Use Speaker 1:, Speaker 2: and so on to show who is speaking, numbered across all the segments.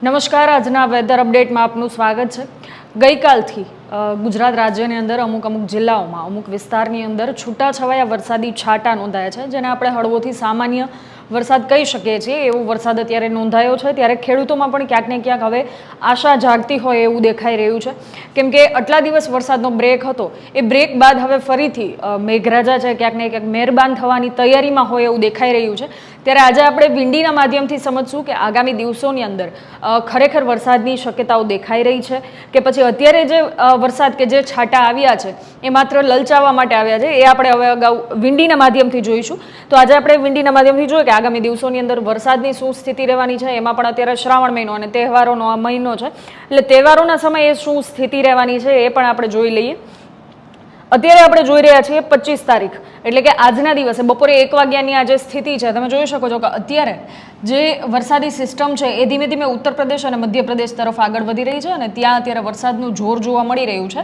Speaker 1: નમસ્કાર, આજના વેધર અપડેટમાં આપનું સ્વાગત છે। ગઈકાલથી ગુજરાત રાજ્યની અંદર અમુક જિલ્લાઓમાં અમુક વિસ્તારની અંદર છૂટાછવાયા વરસાદી છાંટા નોંધાયા છે, જેને આપણે હળવોથી સામાન્ય વરસાદ કહી શકીએ છીએ। એવો વરસાદ અત્યારે નોંધાયો છે, ત્યારે ખેડૂતોમાં પણ ક્યાંક ને ક્યાંક હવે આશા જાગતી હોય એવું દેખાઈ રહ્યું છે, કેમ કે આટલા દિવસ વરસાદનો બ્રેક હતો, એ બ્રેક બાદ હવે ફરીથી મેઘરાજા છે ક્યાંક ને ક્યાંક મહેરબાન થવાની તૈયારીમાં હોય એવું દેખાઈ રહ્યું છે। ત્યારે આજે આપણે વિંડીના માધ્યમથી સમજશું કે આગામી દિવસોની અંદર ખરેખર વરસાદની શક્યતાઓ દેખાઈ રહી છે કે પછી અત્યારે જે વરસાદ કે જે છાંટા આવ્યા છે એ માત્ર લલચાવવા માટે આવ્યા છે, એ આપણે હવે અગાઉ વિંડીના માધ્યમથી જોઈશું। તો આજે આપણે વિંડીના માધ્યમથી જોઈએ કે આગામી દિવસોની અંદર વરસાદની શું સ્થિતિ રહેવાની છે। એમાં પણ અત્યારે શ્રાવણ મહિનો અને તહેવારોનો આ મહિનો છે, એટલે તહેવારોના સમયે શું સ્થિતિ રહેવાની છે એ પણ આપણે જોઈ લઈએ। અત્યારે આપણે જોઈ રહ્યા છીએ 25 તારીખ, એટલે કે આજના દિવસે બપોરે 1 વાગ્યાની આ જે સ્થિતિ છે, તમે જોઈ શકો છો કે અત્યારે જે વરસાદી સિસ્ટમ છે એ ધીમે ધીમે ઉત્તર પ્રદેશ અને મધ્યપ્રદેશ તરફ આગળ વધી રહી છે, અને ત્યાં અત્યારે વરસાદનું જોર જોવા મળી રહ્યું છે।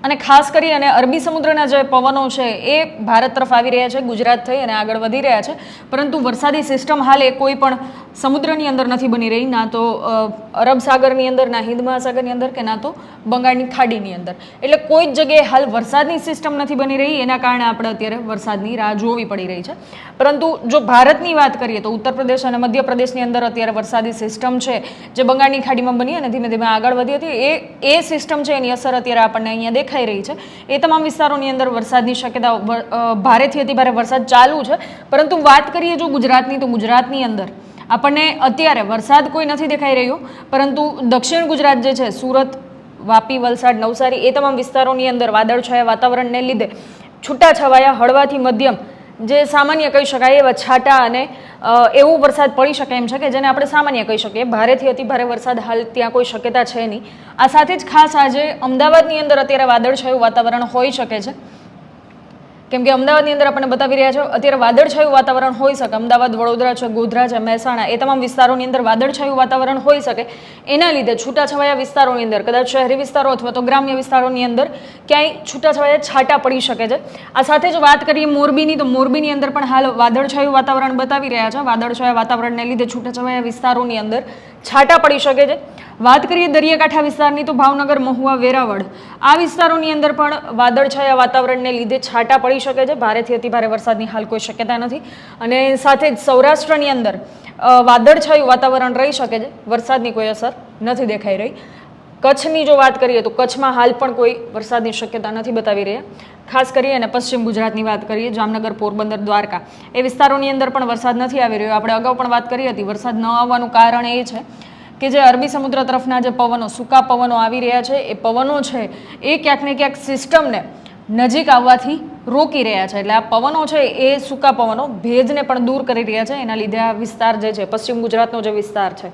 Speaker 1: અને ખાસ કરી અને અરબી સમુદ્રના જે પવનો છે એ ભારત તરફ આવી રહ્યા છે, ગુજરાત થઈ અને આગળ વધી રહ્યા છે, પરંતુ વરસાદી સિસ્ટમ હાલ એ કોઈ પણ સમુદ્રની અંદર નથી બની રહી, ના તો અરબ સાગરની અંદર, ના હિન્દ મહાસાગરની અંદર, કે ના તો બંગાળની ખાડીની અંદર। એટલે કોઈ જ જગ્યાએ હાલ વરસાદની સિસ્ટમ નથી બની રહી, એના કારણે આપણે અત્યારે વરસાદની રાહ જોવી પડી રહી છે। પરંતુ જો ભારતની વાત કરીએ તો ઉત્તર પ્રદેશ અને મધ્યપ્રદેશની અંદર અત્યારે વરસાદી સિસ્ટમ છે જે બંગાળની ખાડીમાં બની અને ધીમે ધીમે આગળ વધી હતી, એ સિસ્ટમ છે એની અસર અત્યારે આપણને અહીંયા દેખાઈ રહી છે। એ તમામ વિસ્તારોની અંદર વરસાદની શક્યતાઓ ભારેથી અતિ ભારે વરસાદ ચાલુ છે। પરંતુ વાત કરીએ જો ગુજરાતની, તો ગુજરાતની અંદર આપણને અત્યારે વરસાદ કોઈ નથી દેખાઈ રહ્યો, પરંતુ દક્ષિણ ગુજરાત જે છે, સુરત, વાપી, વલસાડ, નવસારી, એ તમામ વિસ્તારોની અંદર વાદળછાયા વાતાવરણને લીધે છૂટાછવાયા હળવાથી મધ્યમ જે સામાન્ય કહી શકાય એવા છાંટા અને એવું વરસાદ પડી શકે એમ છે કે જેને આપણે સામાન્ય કહી શકીએ। ભારેથી અતિ ભારે વરસાદ હાલ ત્યાં કોઈ શક્યતા છે નહીં। આ સાથે જ ખાસ આજે અમદાવાદની અંદર અત્યારે વાદળછાયું વાતાવરણ હોઈ શકે છે, કેમ કે અમદાવાદની અંદર આપણને બતાવી રહ્યા છે અત્યારે વાદળછાયું વાતાવરણ હોઈ શકે। અમદાવાદ, વડોદરા છે, ગોધરા છે, મહેસાણા, એ તમામ વિસ્તારોની અંદર વાદળછાયું વાતાવરણ હોઈ શકે। એના લીધે છૂટાછવાયા વિસ્તારોની અંદર, કદાચ શહેરી વિસ્તારો અથવા તો ગ્રામ્ય વિસ્તારોની અંદર ક્યાંય છૂટાછવાયા છાંટા પડી શકે છે। આ સાથે જ વાત કરીએ મોરબીની, તો મોરબીની અંદર પણ હાલ વાદળછાયું વાતાવરણ બતાવી રહ્યા છે। વાદળછાયા વાતાવરણને લીધે છૂટાછવાયા વિસ્તારોની અંદર છાંટા પડી શકે છે। વાત કરીએ દરિયાકાંઠા વિસ્તારની, તો ભાવનગર, મહુવા, વેરાવળ, આ વિસ્તારોની અંદર પણ વાદળછાયા વાતાવરણને લીધે છાંટા પડી શકે છે। ભારેથી અતિ ભારે વરસાદની હાલ કોઈ શક્યતા નથી, અને સાથે જ સૌરાષ્ટ્રની અંદર વાદળછાયું વાતાવરણ રહી શકે છે, વરસાદની કોઈ અસર નથી દેખાઈ રહી। કચ્છની જો વાત કરીએ તો કચ્છમાં હાલ પણ કોઈ વરસાદની શક્યતા નથી બતાવી રહ્યા। ખાસ કરી અને પશ્ચિમ ગુજરાતની વાત કરીએ, જામનગર, પોરબંદર, દ્વારકા, એ વિસ્તારોની અંદર પણ વરસાદ નથી આવી રહ્યો। આપણે અગાઉ પણ વાત કરી હતી, વરસાદ ન આવવાનું કારણ એ છે કે જે અરબી સમુદ્ર તરફના જે પવનો, સૂકા પવનો આવી રહ્યા છે, એ પવનો છે એ ક્યાંક ને ક્યાંક સિસ્ટમને નજીક આવવાથી રોકી રહ્યા છે। એટલે આ પવનો છે એ સૂકા પવનો ભેજને પણ દૂર કરી રહ્યા છે, એના લીધે આ વિસ્તાર જે છે, પશ્ચિમ ગુજરાતનો જે વિસ્તાર છે,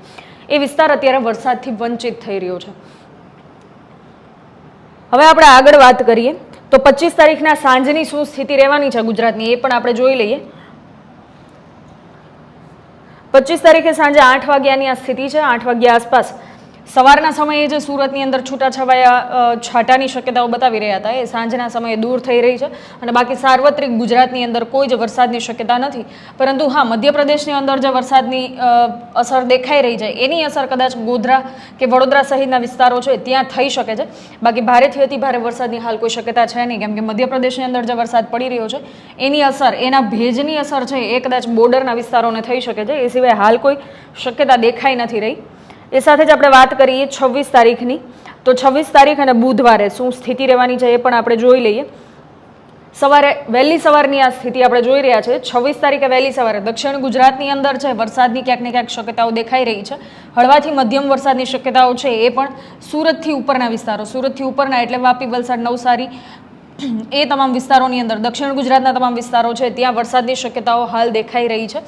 Speaker 1: એ વિસ્તાર અત્યારે વરસાદથી વંચિત થઈ રહ્યો છે। હવે આપણે આગળ વાત કરીએ તો 25 તારીખના સાંજની શું સ્થિતિ રહેવાની છે ગુજરાતની, એ પણ આપણે જોઈ લઈએ। 25 તારીખે સાંજે 8 વાગ્યાની આ સ્થિતિ છે। 8 વાગ્યા આસપાસ સવારના સમયે જે સુરતની અંદર છૂટાછવાયા છાંટાની શક્યતાઓ બતાવી રહ્યા હતા, એ સાંજના સમયે દૂર થઈ રહી છે, અને બાકી સાર્વત્રિક ગુજરાતની અંદર કોઈ જ વરસાદની શક્યતા નથી। પરંતુ હા, મધ્યપ્રદેશની અંદર જે વરસાદની અસર દેખાઈ રહી છે, એની અસર કદાચ ગોધરા કે વડોદરા સહિતના વિસ્તારો છે ત્યાં થઈ શકે છે। બાકી ભારેથી અતિ ભારે વરસાદની હાલ કોઈ શક્યતા છે નહીં, કેમ કે મધ્યપ્રદેશની અંદર જે વરસાદ પડી રહ્યો છે એની અસર, એના ભેજની અસર છે એ કદાચ બોર્ડરના વિસ્તારોને થઈ શકે છે, એ સિવાય હાલ કોઈ શક્યતા દેખાઈ નથી રહી। એ સાથે જ આપણે વાત કરીએ 26 તારીખની, તો 26 તારીખ અને બુધવારે શું સ્થિતિ રહેવાની છે એ પણ આપણે જોઈ લઈએ। સવારે વહેલી સવારની આ સ્થિતિ આપણે જોઈ રહ્યા છે। 26 તારીખે વહેલી સવારે દક્ષિણ ગુજરાતની અંદર છે વરસાદની ક્યાંક ને ક્યાંક શક્યતાઓ દેખાઈ રહી છે। હળવાથી મધ્યમ વરસાદની શક્યતાઓ છે, એ પણ સુરતથી ઉપરના વિસ્તારો, સુરતથી ઉપરના એટલે વાપી, વલસાડ, નવસારી, એ તમામ વિસ્તારોની અંદર, દક્ષિણ ગુજરાતના તમામ વિસ્તારો છે ત્યાં વરસાદની શક્યતાઓ હાલ દેખાઈ રહી છે।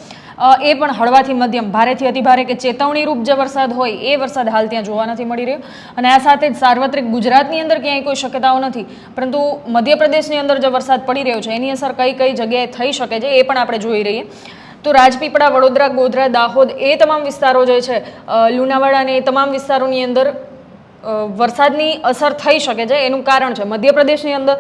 Speaker 1: એ પણ હળવાથી મધ્યમ, ભારેથી અતિ ભારે કે ચેતવણી રૂપ જે વરસાદ હોય એ વરસાદ હાલ ત્યાં જોવા નથી મળી રહ્યો। અને આ સાથે જ સાર્વત્રિક ગુજરાતની અંદર ક્યાંય કોઈ શક્યતાઓ નથી, પરંતુ મધ્યપ્રદેશની અંદર જે વરસાદ પડી રહ્યો છે એની અસર કઈ કઈ જગ્યાએ થઈ શકે છે એ પણ આપણે જોઈ રહીએ। તો રાજપીપળા, વડોદરા, ગોધરા, દાહોદ, એ તમામ વિસ્તારો જે છે, લુણાવાડા અને એ તમામ વિસ્તારોની અંદર વરસાદની અસર થઈ શકે છે। એનું કારણ છે મધ્યપ્રદેશની અંદર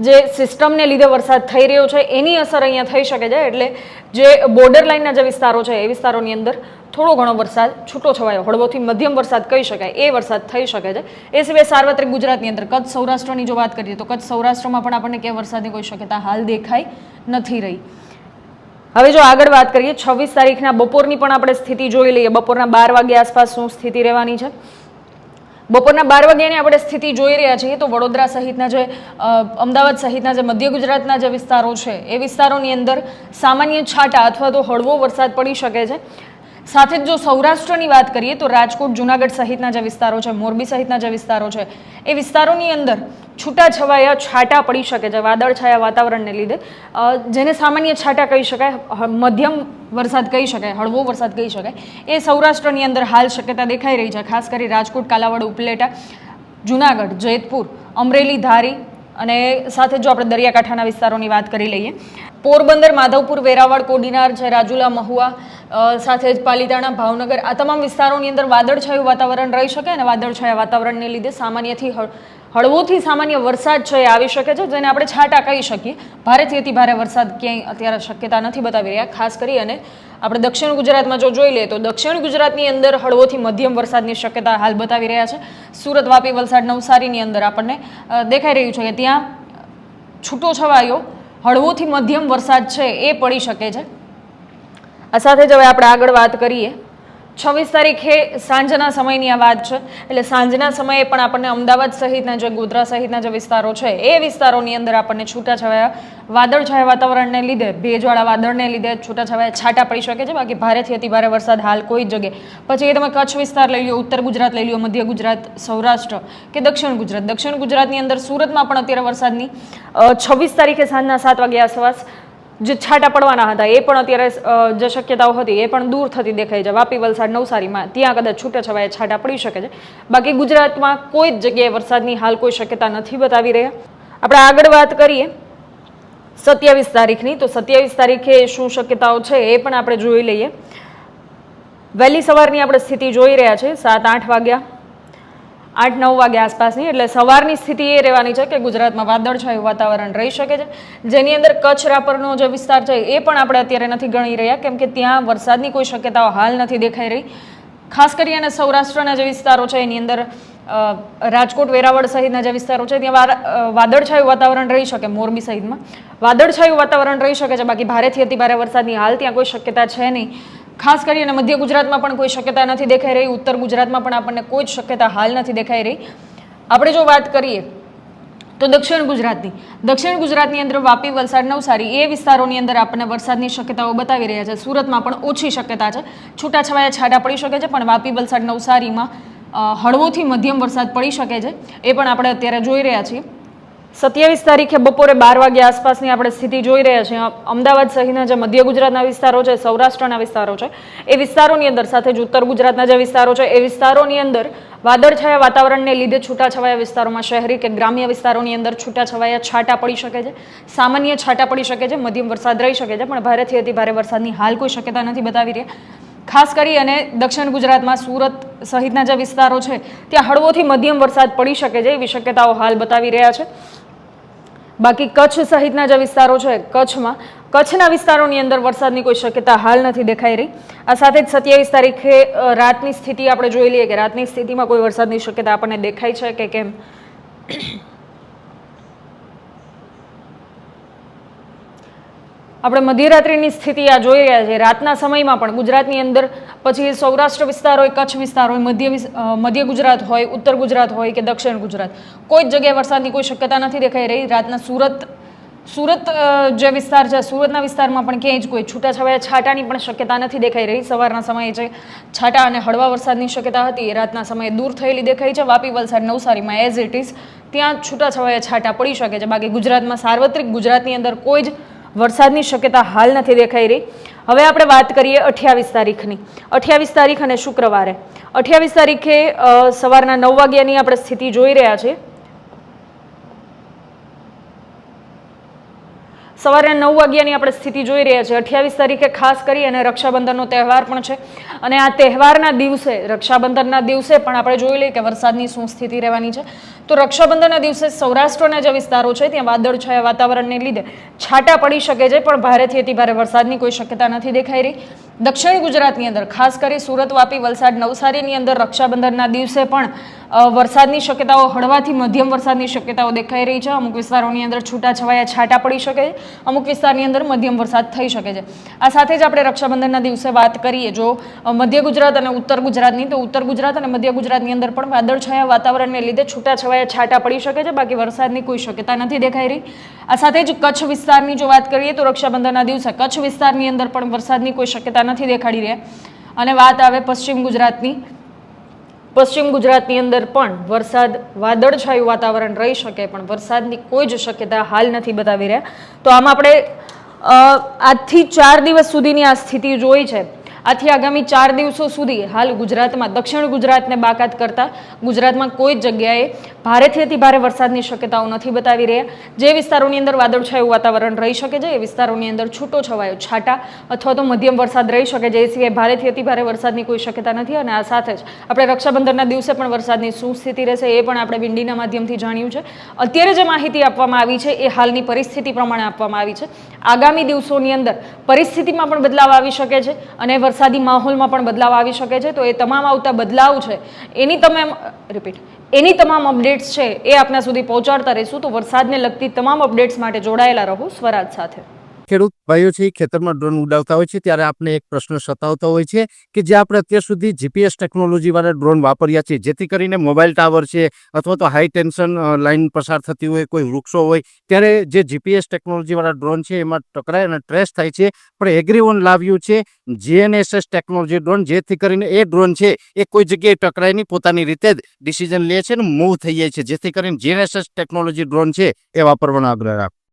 Speaker 1: જે સિસ્ટમને લીધે વરસાદ થઈ રહ્યો છે એની અસર અહીંયા થઈ શકે છે, એટલે જે બોર્ડર લાઇનના જે વિસ્તારો છે એ વિસ્તારોની અંદર થોડો ઘણો વરસાદ છૂટો છવાયો હળવોથી મધ્યમ વરસાદ કહી શકાય એ વરસાદ થઈ શકે છે. એ સિવાય સાર્વત્રિક ગુજરાતની અંદર કચ્છ સૌરાષ્ટ્રની જો વાત કરીએ તો કચ્છ સૌરાષ્ટ્રમાં પણ આપણને ક્યાંય વરસાદની કોઈ શક્યતા હાલ દેખાઈ નથી રહી. હવે જો આગળ વાત કરીએ 26 તારીખના બપોરની પણ આપણે સ્થિતિ જોઈ લઈએ. બપોરના 12 વાગ્યા આસપાસ શું સ્થિતિ રહેવાની છે. બપોરના 12 વાગ્યાની આપણે સ્થિતિ જોઈ રહ્યા છીએ તો વડોદરા સહિતના જે અમદાવાદ સહિતના જે મધ્ય ગુજરાતના જે વિસ્તારો છે એ વિસ્તારોની અંદર સામાન્ય છાંટા અથવા તો હળવો વરસાદ પડી શકે છે. સાથે જ જો સૌરાષ્ટ્રની વાત કરીએ તો રાજકોટ જૂનાગઢ સહિતના જે વિસ્તારો છે, મોરબી સહિતના જે વિસ્તારો છે એ વિસ્તારોની અંદર છૂટાછવાયા છાંટા પડી શકે છે વાદળછાયા વાતાવરણને લીધે, જેને સામાન્ય છાંટા કહી શકાય, મધ્યમ વરસાદ કહી શકાય, હળવો વરસાદ કહી શકાય. એ સૌરાષ્ટ્રની અંદર હાલ શક્યતા દેખાઈ રહી છે. ખાસ કરી રાજકોટ, કાલાવાડ, ઉપલેટા, જૂનાગઢ, જેતપુર, અમરેલી, ધારી અને સાથે જો આપણે દરિયાકાંઠાના વિસ્તારોની વાત કરી લઈએ, પોરબંદર, માધવપુર, વેરાવળ, કોડીનાર છે, રાજુલા, મહુવા, સાથે જ પાલીતાણા, ભાવનગર, આ તમામ વિસ્તારોની અંદર વાદળછાયું વાતાવરણ રહી શકે અને વાદળછાયા વાતાવરણને લીધે સામાન્યથી હળવોથી સામાન્ય વરસાદ છે એ આવી શકે છે, જેને આપણે છાંટા કહી શકીએ. ભારેથી અતિ ભારે વરસાદ ક્યાંય અત્યારે શક્યતા નથી બતાવી રહ્યા. ખાસ કરી અને આપણે દક્ષિણ ગુજરાતમાં જો જોઈ લઈએ તો દક્ષિણ ગુજરાતની અંદર હળવોથી મધ્યમ વરસાદની શક્યતા હાલ બતાવી રહ્યા છે. સુરત, વાપી, વલસાડ, નવસારીની અંદર આપણને દેખાઈ રહ્યું છે કે ત્યાં છૂટો છવાયો હળવોથી મધ્યમ વરસાદ છે એ પડી શકે છે. આ સાથે જ હવે આપણે આગળ વાત કરીએ 26 તારીખે સાંજના સમયની આ વાત છે. એટલે સાંજના સમયે પણ આપણને અમદાવાદ સહિતના જે ગોધરા સહિતના જે વિસ્તારો છે એ વિસ્તારોની અંદર આપણને છૂટાછવાયા વાદળછાયા વાતાવરણને લીધે, ભેજવાળા વાદળને લીધે છૂટાછવાયા છાંટા પડી શકે છે. બાકી ભારેથી અતિ ભારે વરસાદ હાલ કોઈ જ જગ્યાએ, પછી એ તમે કચ્છ વિસ્તાર લઈ લો, ઉત્તર ગુજરાત લઈ લો, મધ્ય ગુજરાત, સૌરાષ્ટ્ર કે દક્ષિણ ગુજરાત. દક્ષિણ ગુજરાતની અંદર સુરતમાં પણ અત્યારે વરસાદની 26 તારીખે સાંજના 7 વાગ્યા આસપાસ જે છાંટા પડવાના હતા એ પણ અત્યારે જે શક્યતાઓ હતી એ પણ દૂર થતી દેખાય છે. વાપી, વલસાડ, નવસારીમાં ત્યાં કદાચ છૂટાછવાયા છાંટા પડી શકે છે. બાકી ગુજરાતમાં કોઈ જ જગ્યાએ વરસાદની હાલ કોઈ શક્યતા નથી બતાવી રહ્યા. આપણે આગળ વાત કરીએ 27 તારીખની, તો 27 તારીખે શું શક્યતાઓ છે એ પણ આપણે જોઈ લઈએ. વહેલી સવારની આપણે સ્થિતિ જોઈ રહ્યા છીએ 7-8 વાગ્યા, 8-9 વાગ્યા આસપાસની. એટલે સવારની સ્થિતિ એ રહેવાની છે કે ગુજરાતમાં વાદળછાયું વાતાવરણ રહી શકે છે, જેની અંદર કચ્છ રાપરનો જે વિસ્તાર છે એ પણ આપણે અત્યારે નથી ગણી રહ્યા, કેમ કે ત્યાં વરસાદની કોઈ શક્યતાઓ હાલ નથી દેખાઈ રહી. ખાસ કરીને સૌરાષ્ટ્રના જે વિસ્તારો છે એની અંદર રાજકોટ, વેરાવળ સહિતના જે વિસ્તારો છે ત્યાં વાદળછાયું વાતાવરણ રહી શકે. મોરબી સહિતમાં વાદળછાયું વાતાવરણ રહી શકે છે. બાકી ભારેથી અતિ ભારે વરસાદની હાલ ત્યાં કોઈ શક્યતા છે નહીં. ખાસ કરીને મધ્ય ગુજરાતમાં પણ કોઈ શક્યતા નથી દેખાઈ રહી. ઉત્તર ગુજરાતમાં પણ આપણને કોઈ જ શક્યતા હાલ નથી દેખાઈ રહી. આપણે જો વાત કરીએ તો દક્ષિણ ગુજરાતની અંદર વાપી, વલસાડ, નવસારી એ વિસ્તારોની અંદર આપણને વરસાદની શક્યતાઓ બતાવી રહ્યા છે. સુરતમાં પણ ઓછી શક્યતા છે, છૂટાછવાયા છાંટા પડી શકે છે, પણ વાપી, વલસાડ, નવસારીમાં હળવોથી મધ્યમ વરસાદ પડી શકે છે. એ પણ આપણે અત્યારે જોઈ રહ્યા છીએ. 27 તારીખે બપોરે 12 વાગ્યા આસપાસની આપણે સ્થિતિ જોઈ રહ્યા છીએ. અમદાવાદ સહિતના જે મધ્ય ગુજરાતના વિસ્તારો છે, સૌરાષ્ટ્રના વિસ્તારો છે એ વિસ્તારોની અંદર, સાથે જ ઉત્તર ગુજરાતના જે વિસ્તારો છે એ વિસ્તારોની અંદર વાદળછાયા વાતાવરણને લીધે છૂટાછવાયા વિસ્તારોમાં, શહેરી કે ગ્રામ્ય વિસ્તારોની અંદર છૂટાછવાયા છાંટા પડી શકે છે, સામાન્ય છાંટા પડી શકે છે, મધ્યમ વરસાદ રહી શકે છે, પણ ભારેથી અતિ ભારે વરસાદની હાલ કોઈ શક્યતા નથી બતાવી રહ્યા. ખાસ કરી અને દક્ષિણ ગુજરાતમાં સુરત સહિતના જે વિસ્તારો છે ત્યાં હળવોથી મધ્યમ વરસાદ પડી શકે છે એવી શક્યતાઓ હાલ બતાવી રહ્યા છે. બાકી કચ્છ સહિતના જે વિસ્તારો છે, કચ્છના વિસ્તારોની અંદર વરસાદની કોઈ શક્યતા હાલ નથી દેખાઈ રહી. આ સાથે જ 27 તારીખે રાતની સ્થિતિ આપણે જોઈ લઈએ કે રાતની સ્થિતિમાં કોઈ વરસાદની શક્યતા આપણને દેખાય છે કે કેમ. આપણે મધ્યરાત્રિની સ્થિતિ આ જોઈ રહ્યા છીએ. રાતના સમયમાં પણ ગુજરાતની અંદર, પછી સૌરાષ્ટ્ર વિસ્તાર હોય, કચ્છ વિસ્તાર હોય, મધ્ય ગુજરાત હોય, ઉત્તર ગુજરાત હોય કે દક્ષિણ ગુજરાત, કોઈ જ જગ્યાએ વરસાદની કોઈ શક્યતા નથી દેખાઈ રહી. રાતના સુરત જે વિસ્તાર છે, સુરતના વિસ્તારમાં પણ ક્યાંય જ કોઈ છૂટાછવાયા છાંટાની પણ શક્યતા નથી દેખાઈ રહી. સવારના સમયે જે છાંટા અને હળવા વરસાદની શક્યતા હતી એ રાતના સમયે દૂર થયેલી દેખાઈ છે. વાપી, વલસાડ, નવસારીમાં એઝ ઇટ ઇઝ ત્યાં છૂટાછવાયા છાંટા પડી શકે છે. બાકી ગુજરાતમાં સાર્વત્રિક ગુજરાતની અંદર કોઈ જ વરસાદની શક્યતા હાલ નથી દેખાઈ રહી. હવે આપણે વાત કરીએ 28 તારીખની. 28 તારીખ અને શુક્રવારે 28 તારીખે સવારના 9 વાગ્યાની આપણે સ્થિતિ જોઈ રહ્યા છીએ. સવારે 9 વાગ્યાની આપણે સ્થિતિ જોઈ રહ્યા છીએ. 28 તારીખે ખાસ કરી અને રક્ષાબંધનનો તહેવાર પણ છે, અને આ તહેવારના દિવસે, રક્ષાબંધનના દિવસે પણ આપણે જોઈ લઈએ કે વરસાદની શું સ્થિતિ રહેવાની છે. તો રક્ષાબંધનના દિવસે સૌરાષ્ટ્રના જે વિસ્તારો છે ત્યાં વાદળછાયા વાતાવરણને લીધે છાંટા પડી શકે છે, પણ ભારેથી અતિ ભારે વરસાદની કોઈ શક્યતા નથી દેખાઈ રહી. દક્ષિણ ગુજરાતની અંદર ખાસ કરી સુરત, વાપી, વલસાડ, નવસારીની અંદર રક્ષાબંધનના દિવસે પણ વરસાદની શક્યતાઓ હળવાથી મધ્યમ વરસાદની શક્યતાઓ દેખાઈ રહી છે. અમુક વિસ્તારોની અંદર છૂટાછવાયા છાંટા પડી શકે છે, અમુક વિસ્તારની અંદર મધ્યમ વરસાદ થઈ શકે છે. આ સાથે જ આપણે રક્ષાબંધનના દિવસે વાત કરીએ જો મધ્ય ગુજરાત અને ઉત્તર ગુજરાતની, તો ઉત્તર ગુજરાત અને મધ્ય ગુજરાતની અંદર પણ વાદળછાયા વાતાવરણને લીધે છૂટાછવાયા છાંટા પડી શકે છે, બાકી વરસાદની કોઈ શક્યતા નથી દેખાઈ રહી. આ સાથે જ કચ્છ વિસ્તારની જો વાત કરીએ તો રક્ષાબંધનના દિવસે કચ્છ વિસ્તારની અંદર પણ વરસાદની કોઈ શક્યતા નથી દેખાડી રહ્યા. અને વાત આવે પશ્ચિમ ગુજરાતની, પશ્ચિમ ગુજરાતની અંદર પણ વરસાદ વાદળછાયું વાતાવરણ રહી શકે, પણ વરસાદની કોઈ જ શક્યતા હાલ નથી બતાવી રહ્યા. તો આમ આપણે આજથી 4 દિવસ સુધીની આ સ્થિતિ જોઈ છે. આથી આગામી 4 દિવસો સુધી હાલ ગુજરાતમાં દક્ષિણ ગુજરાતને બાકાત કરતા ગુજરાતમાં કોઈ જગ્યાએ ભારેથી અતિ ભારે વરસાદની શક્યતાઓ નથી બતાવી રહ્યા. જે વિસ્તારોની અંદર વાદળછાયું વાતાવરણ રહી શકે છે એ વિસ્તારોની અંદર છૂટો છવાયો છાંટા અથવા તો મધ્યમ વરસાદ રહી શકે છે. એ સિવાય ભારેથી અતિ ભારે વરસાદની કોઈ શક્યતા નથી. અને આ સાથે જ આપણે રક્ષાબંધનના દિવસે પણ વરસાદની શું સ્થિતિ રહેશે એ પણ આપણે વિંડીના માધ્યમથી જાણ્યું છે. અત્યારે જે માહિતી આપવામાં આવી છે એ હાલની પરિસ્થિતિ પ્રમાણે આપવામાં આવી છે. આગામી દિવસોની અંદર પરિસ્થિતિમાં પણ બદલાવ આવી શકે છે અને વરસાદી માહોલમાં પણ બદલાવ આવી શકે છે. તો એ તમામ આવતા બદલાવ છે એની તમામ અપડેટ્સ છે એ આપના સુધી પહોંચાડતા રહીશું. તો વરસાદને લગતી તમામ અપડેટ્સ માટે જોડાયેલા રહો સ્વરાજ સાથે.
Speaker 2: ખેડૂત ભાઈઓ છે ખેતરમાં ડ્રોન ઉડાવતા હોય છે ત્યારે આપણે એક પ્રશ્ન સતાવતો હોય છે કે જે આપણે અત્યાર સુધી જીપીએસ ટેકનોલોજી વાળા ડ્રોન વાપર્યા છે, જેથી કરીને મોબાઈલ ટાવર છે અથવા તો હાઈ ટેન્શન લાઈન પસાર થતી હોય, કોઈ વૃક્ષો હોય, ત્યારે જે જીપીએસ ટેકનોલોજી વાળા ડ્રોન છે એમાં ટકરાય અને ટ્રેસ થાય છે. પણ એગ્રીવન લાવ્યું છે જીએનએસએસ ટેકનોલોજી ડ્રોન, જેથી કરીને એ ડ્રોન છે એ કોઈ જગ્યાએ ટકરાય નહીં, પોતાની રીતે જ ડિસિઝન લે છે અને મૂવ થઈ જાય છે. જેથી કરીને જીએનએસએસ ટેકનોલોજી ડ્રોન છે એ વાપરવાનો આગ્રહ રાખો.